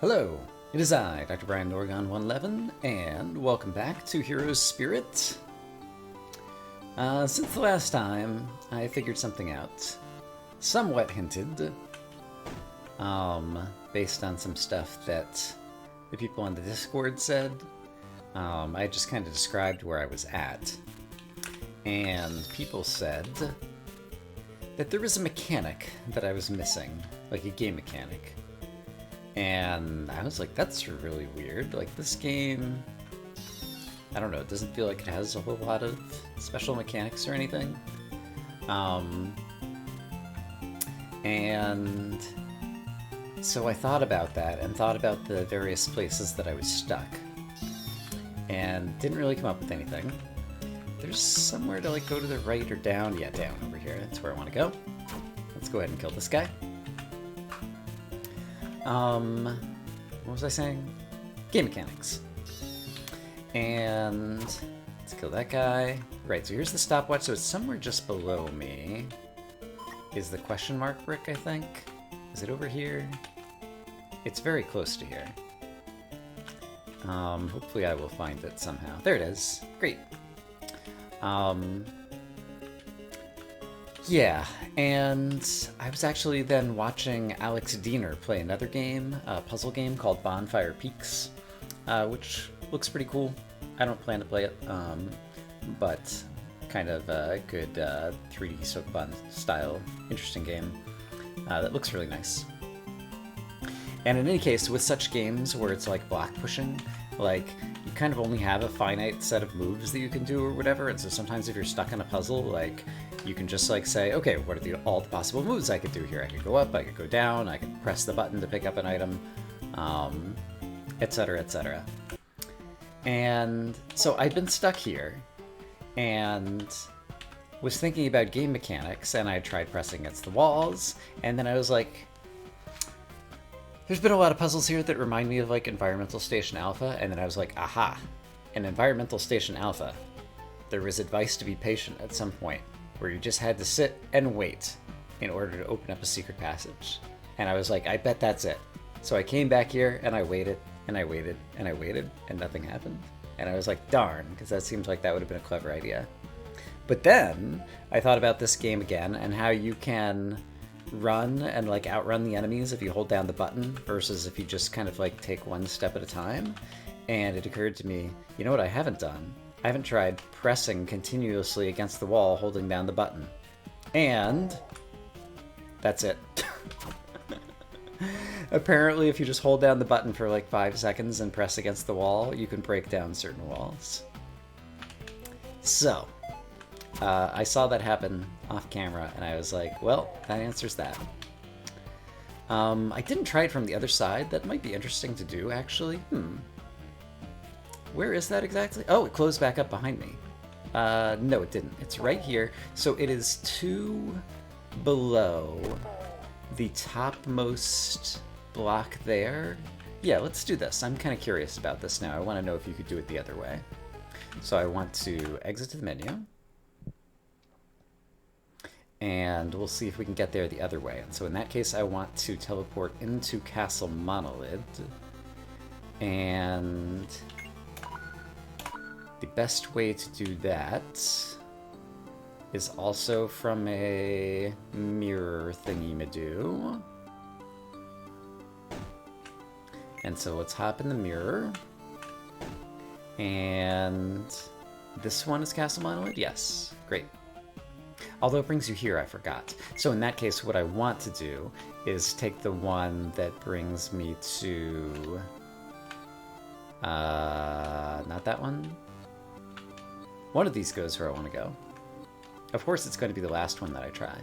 Hello, it is I, Dr. Brian Norgon 111, and welcome back to Heroes Spirit. Since the last time, I figured something out. Somewhat hinted, based on some stuff that the people on the Discord said. I just kind of described where I was at, and people said that there was a mechanic that I was missing, like a game mechanic. And I was like, that's really weird. Like, this game, I don't know, it doesn't feel like it has a whole lot of special mechanics or anything. And so I thought about that and thought about the various places that I was stuck. And didn't really come up with anything. There's somewhere to like go to the right or down. Yeah, down over here. That's where I want to go. Let's go ahead and kill this guy. What was I saying? Game mechanics. And let's kill that guy. Right, so here's the stopwatch. So it's somewhere just below me. Is the question mark brick, I think? Is it over here? It's very close to here. Hopefully I will find it somehow. There it is. Great. Yeah, and I was actually then watching Alex Diener play another game, a puzzle game called Bonfire Peaks, which looks pretty cool. I don't plan to play it, but kind of a good 3D Soapbun style, interesting game that looks really nice. And in any case, with such games where it's like block pushing, like you kind of only have a finite set of moves that you can do or whatever, and so sometimes if you're stuck in a puzzle, like you can just like say, okay, what are all the possible moves I could do here? I could go up, I could go down, I could press the button to pick up an item, etc., etc. And so I'd been stuck here and was thinking about game mechanics, and I tried pressing against the walls, and then I was like, there's been a lot of puzzles here that remind me of like Environmental Station Alpha, and then I was like, aha, in Environmental Station Alpha, there was advice to be patient at some point, where you just had to sit and wait in order to open up a secret passage. And I was like, I bet that's it. So I came back here and I waited and I waited and I waited and nothing happened. And I was like, darn, because that seems like that would have been a clever idea. But then I thought about this game again and how you can run and like outrun the enemies if you hold down the button versus if you just kind of like take one step at a time. And it occurred to me, you know what I haven't done? I haven't tried pressing continuously against the wall holding down the button. And that's it. Apparently if you just hold down the button for like 5 seconds and press against the wall, you can break down certain walls. So I saw that happen off camera and I was like, well, that answers that. I didn't try it from the other side. That might be interesting to do, actually. Where is that exactly? Oh, it closed back up behind me. No, it didn't. It's right here. So it is 2 below the topmost block there. Yeah, let's do this. I'm kind of curious about this now. I want to know if you could do it the other way. So I want to exit to the menu. And we'll see if we can get there the other way. And so in that case, I want to teleport into Castle Monolith. And the best way to do that is also from a mirror thingy-ma-do. And so let's hop in the mirror. And this one is Castle Monolith? Yes, great. Although it brings you here, I forgot. So in that case, what I want to do is take the one that brings me to... not that one? One of these goes where I want to go. Of course it's going to be the last one that I try.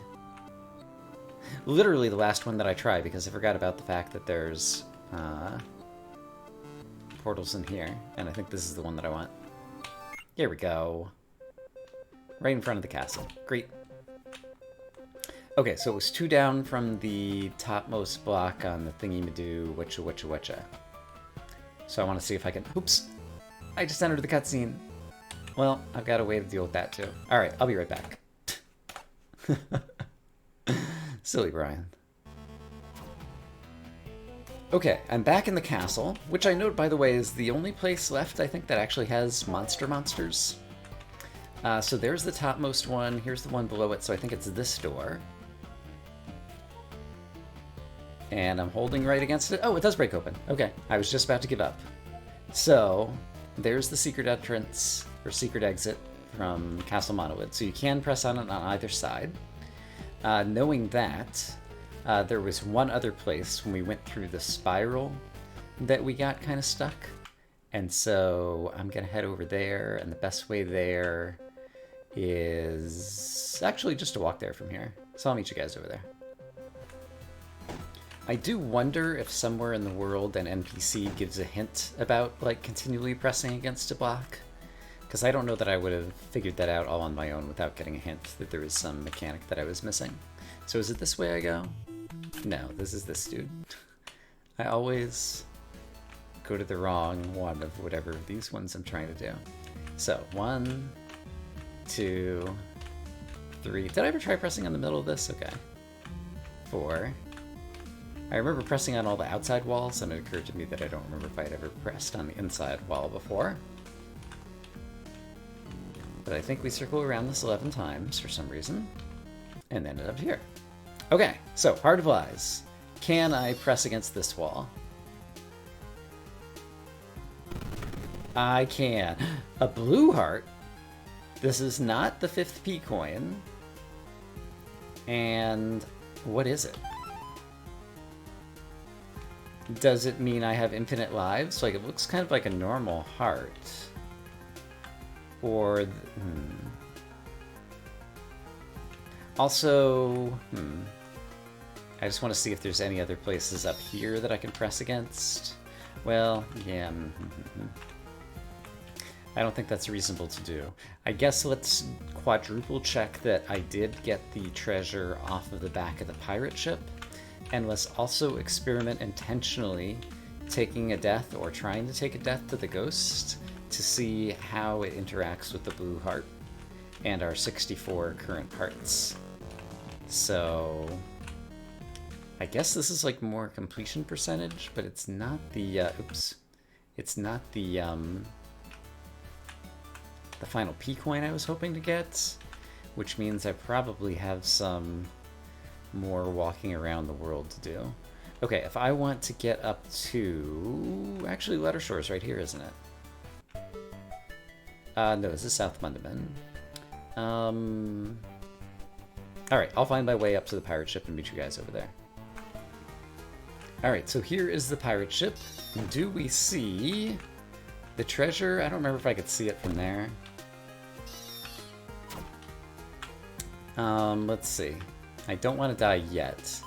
Literally the last one that I try, because I forgot about the fact that there's portals in here, and I think this is the one that I want. Here we go. Right in front of the castle. Great. Okay, so it was 2 down from the topmost block on the thingy-ma-do, whatcha. So I want to see if I can... Oops! I just entered the cutscene. Well, I've got a way to deal with that too. Alright, I'll be right back. Silly Brian. Okay, I'm back in the castle, which I note, by the way, is the only place left, I think, that actually has monsters. So there's the topmost one. Here's the one below it, so I think it's this door. And I'm holding right against it. Oh, it does break open. Okay, I was just about to give up. So there's the secret entrance, or secret exit from Castle Monolith. So you can press on it on either side. Knowing that, there was one other place when we went through the spiral that we got kind of stuck. And so I'm going to head over there, and the best way there is actually just to walk there from here. So I'll meet you guys over there. I do wonder if somewhere in the world an NPC gives a hint about, like, continually pressing against a block. Because I don't know that I would have figured that out all on my own without getting a hint that there was some mechanic that I was missing. So is it this way I go? No, this is this dude. I always go to the wrong one of whatever these ones I'm trying to do. So, 1, 2, 3. Did I ever try pressing on the middle of this? Okay. 4. I remember pressing on all the outside walls, and it occurred to me that I don't remember if I had ever pressed on the inside wall before. But I think we circle around this 11 times for some reason, and ended up here. Okay, so Heart of Lies. Can I press against this wall? I can. A blue heart? This is not the 5th P coin. And what is it? Does it mean I have infinite lives? Like, it looks kind of like a normal heart. Or... Also... I just want to see if there's any other places up here that I can press against. Well, yeah. I don't think that's reasonable to do. I guess let's quadruple check that I did get the treasure off of the back of the pirate ship. And let's also experiment intentionally taking a death or trying to take a death to the ghost to see how it interacts with the blue heart and our 64 current hearts. So I guess this is like more completion percentage, but it's not the it's not the final P coin I was hoping to get, which means I probably have some more walking around the world to do. Okay, if I want to get up to... Actually, Letter Shore's right here, isn't it? No, this is South Mundaman. Alright, I'll find my way up to the pirate ship and meet you guys over there. Alright, so here is the pirate ship. Do we see the treasure? I don't remember if I could see it from there. Let's see. I don't want to die yet,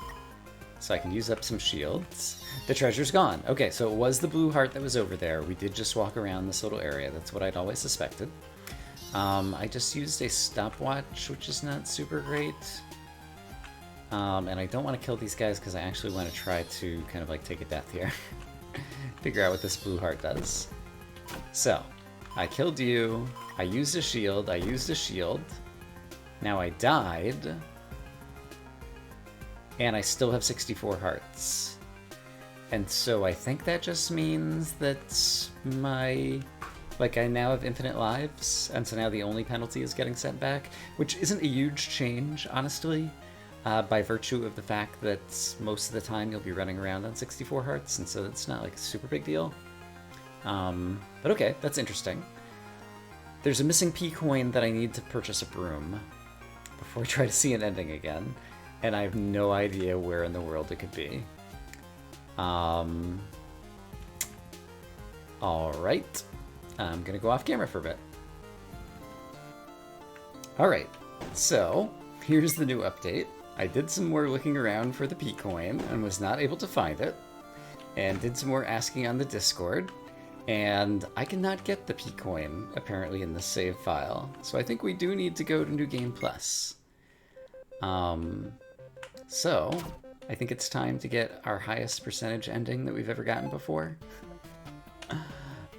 so I can use up some shields. The treasure's gone. Okay, so it was the blue heart that was over there. We did just walk around this little area. That's what I'd always suspected. I just used a stopwatch, which is not super great. And I don't want to kill these guys because I actually want to try to kind of like take a death here. Figure out what this blue heart does. So, I killed you. I used a shield. Now I died. And I still have 64 hearts. And so I think that just means that I now have infinite lives, and so now the only penalty is getting sent back, which isn't a huge change, honestly, by virtue of the fact that most of the time you'll be running around on 64 hearts, and so it's not like a super big deal. But okay, that's interesting. There's a missing P coin that I need to purchase a broom before I try to see an ending again. And I have no idea where in the world it could be. Alright. I'm gonna go off camera for a bit. Alright, so here's the new update. I did some more looking around for the P coin and was not able to find it. And did some more asking on the Discord. And I cannot get the P coin, apparently, in the save file. So I think we do need to go to New Game Plus. So, I think it's time to get our highest percentage ending that we've ever gotten before.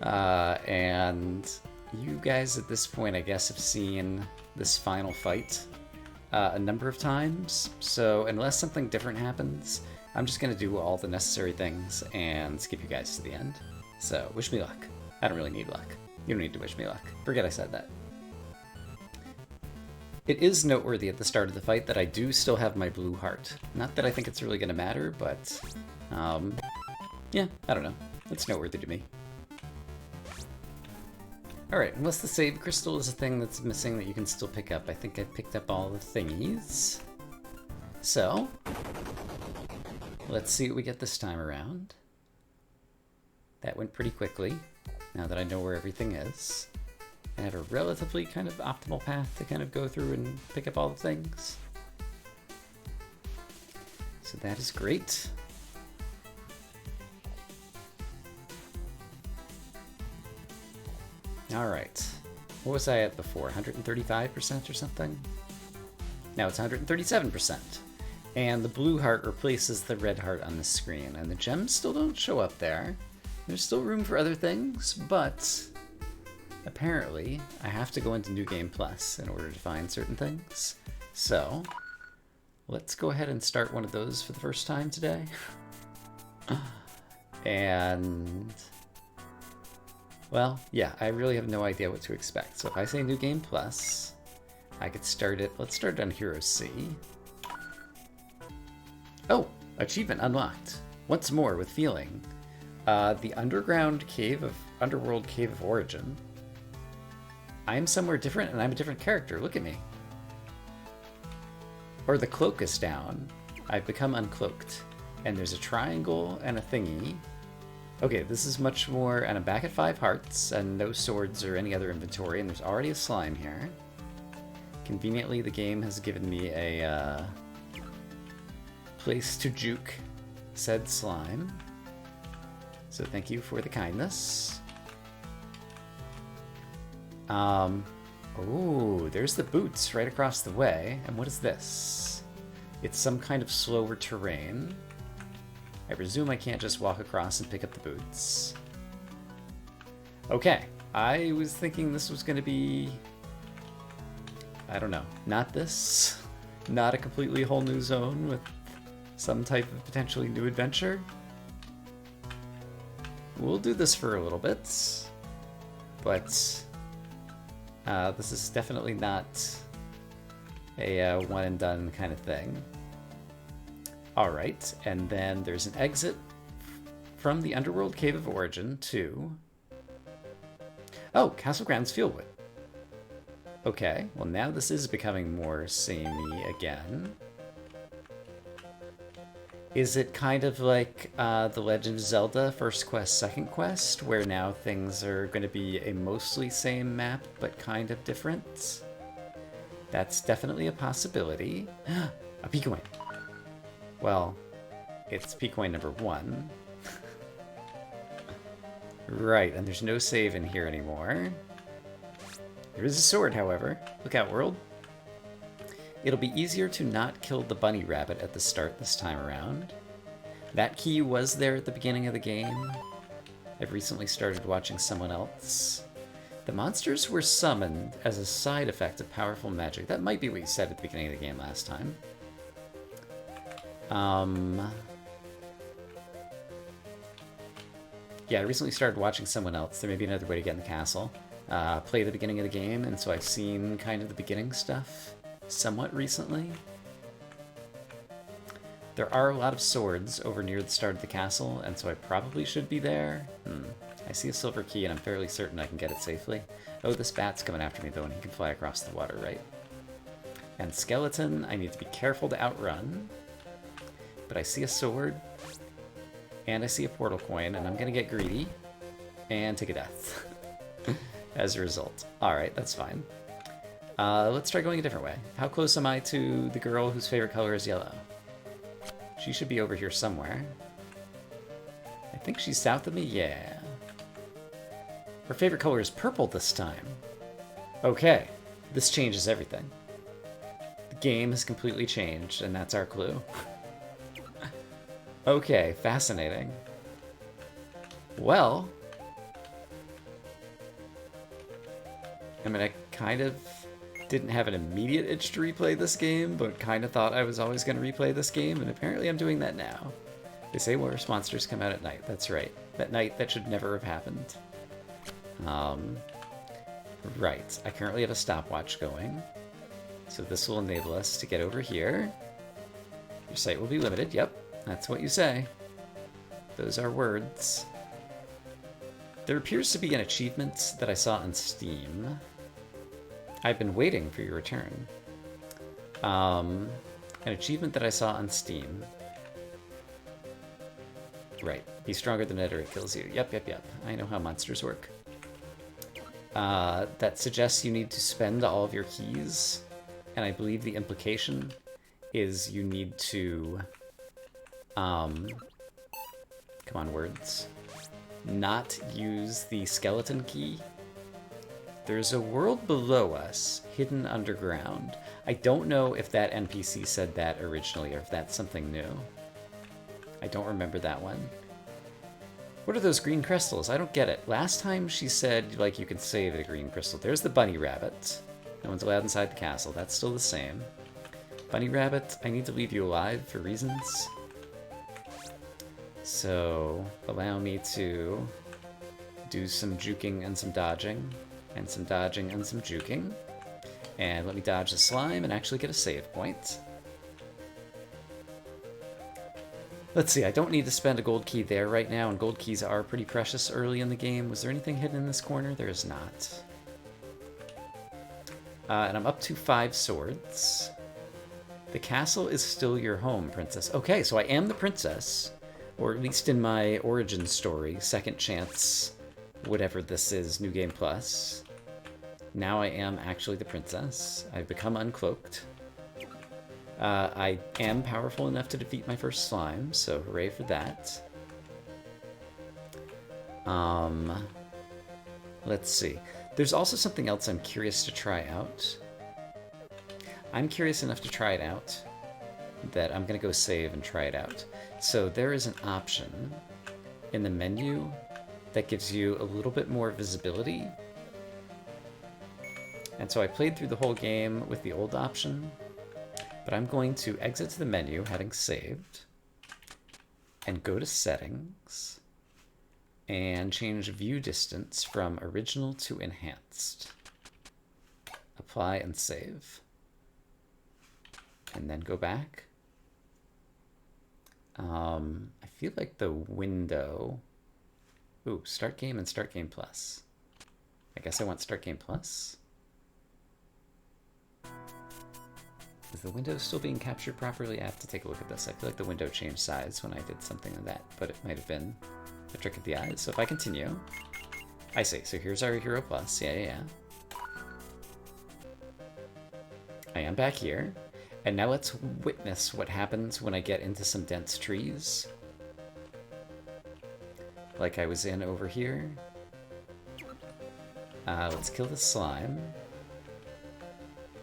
And you guys at this point, I guess, have seen this final fight a number of times. So, unless something different happens, I'm just going to do all the necessary things and skip you guys to the end. So, wish me luck. I don't really need luck. You don't need to wish me luck. Forget I said that. It is noteworthy at the start of the fight that I do still have my blue heart. Not that I think it's really going to matter, but... yeah, I don't know. It's noteworthy to me. Alright, unless the save crystal is a thing that's missing that you can still pick up. I think I picked up all the thingies. So, let's see what we get this time around. That went pretty quickly, now that I know where everything is. I have a relatively kind of optimal path to kind of go through and pick up all the things. So that is great. Alright. What was I at before? 135% or something? Now it's 137%. And the blue heart replaces the red heart on the screen. And the gems still don't show up there. There's still room for other things, but apparently I have to go into New Game Plus in order to find certain things. So let's go ahead and start one of those for the first time today. And... well, yeah, I really have no idea what to expect. So if I say New Game Plus, I could start it. Let's start it on Hero C. Oh, achievement unlocked. Once more with feeling. The underworld cave of origin. I'm somewhere different and I'm a different character. Look at me. Or the cloak is down. I've become uncloaked. And there's a triangle and a thingy. Okay, this is much more, and I'm back at 5 hearts, and no swords or any other inventory, and there's already a slime here. Conveniently, the game has given me a place to juke said slime. So thank you for the kindness. Oh, there's the boots right across the way. And what is this? It's some kind of slower terrain. I presume I can't just walk across and pick up the boots. Okay, I was thinking this was going to be... I don't know. Not this. Not a completely whole new zone with some type of potentially new adventure. We'll do this for a little bit. But this is definitely not a one and done kind of thing. Alright, and then there's an exit from the Underworld Cave of Origin to... oh, Castle Grounds Fieldwood. Okay, well now this is becoming more samey again. Is it kind of like The Legend of Zelda First Quest, Second Quest, where now things are going to be a mostly same map, but kind of different? That's definitely a possibility. A P-Coin. Well, it's P-Coin number 1. Right, and there's no save in here anymore. There is a sword, however. Look out, world. It'll be easier to not kill the bunny rabbit at the start this time around. That key was there at the beginning of the game. I've recently started watching someone else. The monsters were summoned as a side effect of powerful magic. That might be what you said at the beginning of the game last time. Yeah, I recently started watching someone else. There may be another way to get in the castle. Play the beginning of the game, and so I've seen kind of the beginning stuff somewhat recently. There are a lot of swords over near the start of the castle, and so I probably should be there. I see a silver key, and I'm fairly certain I can get it safely. Oh, this bat's coming after me, though, and he can fly across the water, right? And skeleton, I need to be careful to outrun. But I see a sword, and I see a portal coin, and I'm gonna get greedy and take a death as a result. Alright, that's fine. Let's try going a different way. How close am I to the girl whose favorite color is yellow? She should be over here somewhere. I think she's south of me, yeah. Her favorite color is purple this time. Okay, this changes everything. The game has completely changed, and that's our clue. Okay, fascinating. Well, I'm gonna kind of didn't have an immediate itch to replay this game, but kind of thought I was always going to replay this game, and apparently I'm doing that now. They say worse monsters come out at night. That's right. At night, that should never have happened. Right. I currently have a stopwatch going, so this will enable us to get over here. Your sight will be limited. Yep, that's what you say. Those are words. There appears to be an achievement that I saw on Steam. I've been waiting for your return. An achievement that I saw on Steam. Right. Be stronger than it or it kills you. Yep. I know how monsters work. That suggests you need to spend all of your keys. And I believe the implication is you need to... come on, words. Not use the skeleton key. There's a world below us, hidden underground. I don't know if that NPC said that originally or if that's something new. I don't remember that one. What are those green crystals? I don't get it. Last time she said, like, you can save the green crystal. There's the bunny rabbit. No one's allowed inside the castle. That's still the same. Bunny rabbit, I need to leave you alive for reasons. So, allow me to do some juking and some dodging. And some dodging and some juking. And let me dodge the slime and actually get a save point. Let's see, I don't need to spend a gold key there right now, and gold keys are pretty precious early in the game. Was there anything hidden in this corner? There is not. And I'm up to 5 swords. The castle is still your home, princess. Okay, so I am the princess. Or at least in my origin story, second chance, whatever this is, New Game Plus. Now I am actually the princess. I've become uncloaked. I am powerful enough to defeat my first slime, so hooray for that. Let's see. There's also something else I'm curious to try out. I'm curious enough to try it out that I'm going to go save and try it out. So there is an option in the menu that gives you a little bit more visibility. And so I played through the whole game with the old option, but I'm going to exit to the menu, having saved, and go to settings, and change view distance from original to enhanced. Apply and save. And then go back. I feel like the window... Ooh, Start Game and Start Game Plus. I guess I want Start Game Plus. Is the window still being captured properly? I have to take a look at this. I feel like the window changed size when I did something like that, but it might have been a trick of the eyes. So if I continue, I see. So here's our Hero Plus. Yeah. I am back here. And now let's witness what happens when I get into some dense trees. Like I was in over here. Let's kill the slime.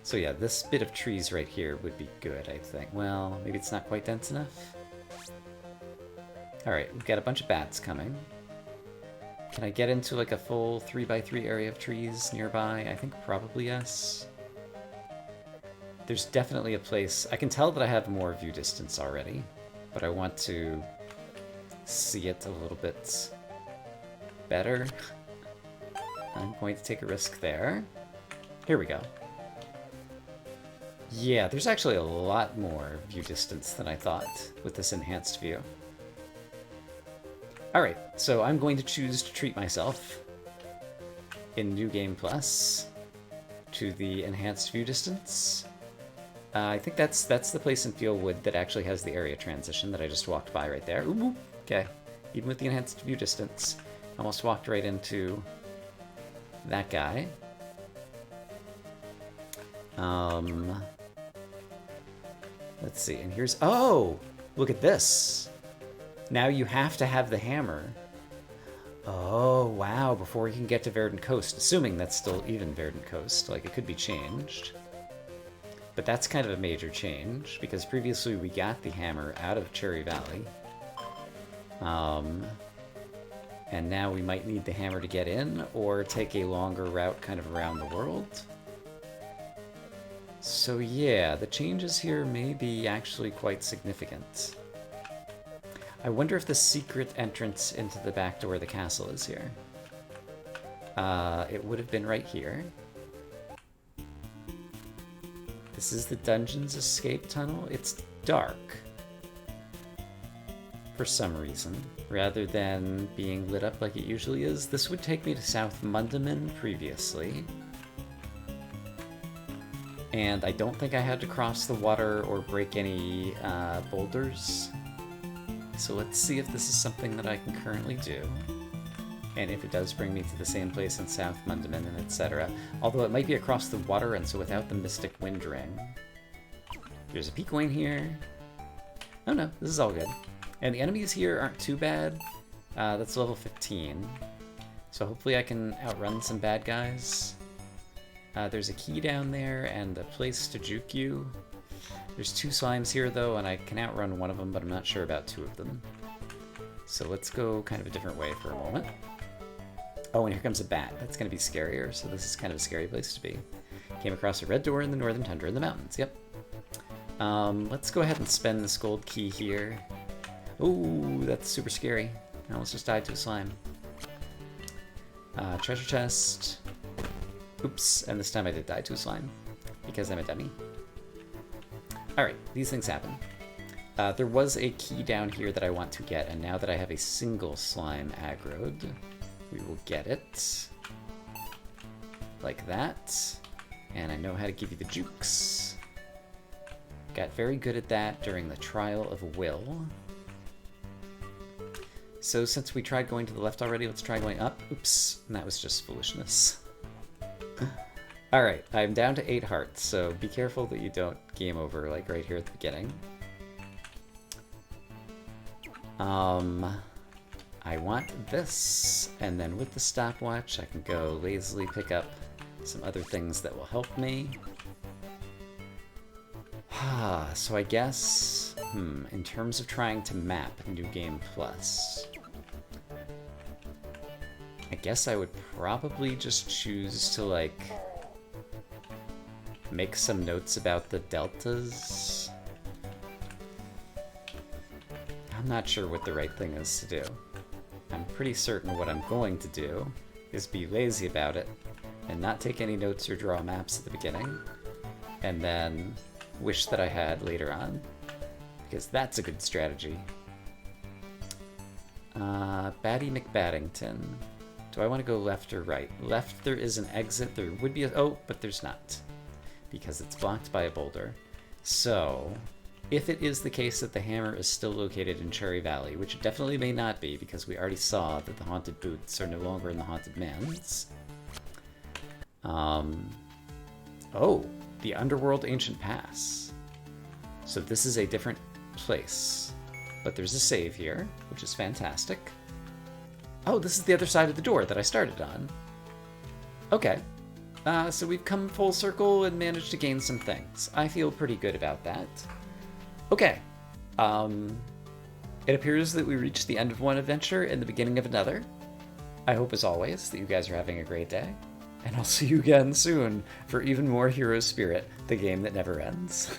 So yeah, this bit of trees right here would be good, I think. Well, maybe it's not quite dense enough. Alright, we've got a bunch of bats coming. Can I get into like a full 3x3 area of trees nearby? I think probably yes. There's definitely a place... I can tell that I have more view distance already, but I want to see it a little bit better. I'm going to take a risk there. Here we go. Yeah, there's actually a lot more view distance than I thought with this enhanced view. Alright, so I'm going to choose to treat myself in New Game Plus to the enhanced view distance. I think that's the place in Fieldwood that actually has the area transition that I just walked by right there. Ooh, okay. Even with the enhanced view distance, almost walked right into that guy. Let's see, and here's... Oh! Look at this! Now you have to have the hammer. Oh, wow, before you can get to Verdant Coast, assuming that's still even Verdant Coast, like it could be changed. But that's kind of a major change, because previously we got the hammer out of Cherry Valley. And now we might need the hammer to get in, or take a longer route kind of around the world. So yeah, the changes here may be actually quite significant. I wonder if the secret entrance into the back door of the castle is here. It would have been right here. This is the dungeon's escape tunnel. It's dark. For some reason, rather than being lit up like it usually is. This would take me to South Mundaman previously. And I don't think I had to cross the water or break any boulders. So let's see if this is something that I can currently do. And if it does bring me to the same place in South Mundaman and etc. Although it might be across the water and so without the Mystic Wind Ring. There's a P-Coin here. Oh no, this is all good. And the enemies here aren't too bad. That's level 15. So hopefully I can outrun some bad guys. There's a key down there and a place to juke you. There's 2 slimes here though, and I can outrun one of them, but I'm not sure about 2 of them. So let's go kind of a different way for a moment. Oh, and here comes a bat. That's going to be scarier, so this is kind of a scary place to be. Came across a red door in the northern tundra in the mountains, yep. Let's go ahead and spend this gold key here. Ooh, that's super scary. I almost just died to a slime. Treasure chest. Oops, and this time I did die to a slime, because I'm a dummy. Alright, these things happen. There was a key down here that I want to get, and now that I have a single slime aggroed, we will get it. Like that. And I know how to give you the jukes. Got very good at that during the Trial of Will. So since we tried going to the left already, let's try going up. Oops, and that was just foolishness. Alright, I'm down to 8 hearts, so be careful that you don't game over, like right here at the beginning. I want this, and then with the stopwatch I can go lazily pick up some other things that will help me. So I guess, in terms of trying to map New Game Plus, I guess I would probably just choose to, like, make some notes about the deltas. I'm not sure what the right thing is to do. I'm pretty certain what I'm going to do is be lazy about it and not take any notes or draw maps at the beginning, and then wish that I had later on, because that's a good strategy. Batty McBaddington. Do I want to go left or right? Left, there is an exit. There would be a... Oh, but there's not, because it's blocked by a boulder. So, if it is the case that the hammer is still located in Cherry Valley, which it definitely may not be, because we already saw that the Haunted Boots are no longer in the Haunted Manse. Oh, the Underworld Ancient Pass. So this is a different place, but there's a save here, which is fantastic. Oh, this is the other side of the door that I started on. Okay. So we've come full circle and managed to gain some things. I feel pretty good about that. Okay. It appears that we reached the end of one adventure and the beginning of another. I hope, as always, that you guys are having a great day. And I'll see you again soon for even more Hero Spirit, the game that never ends.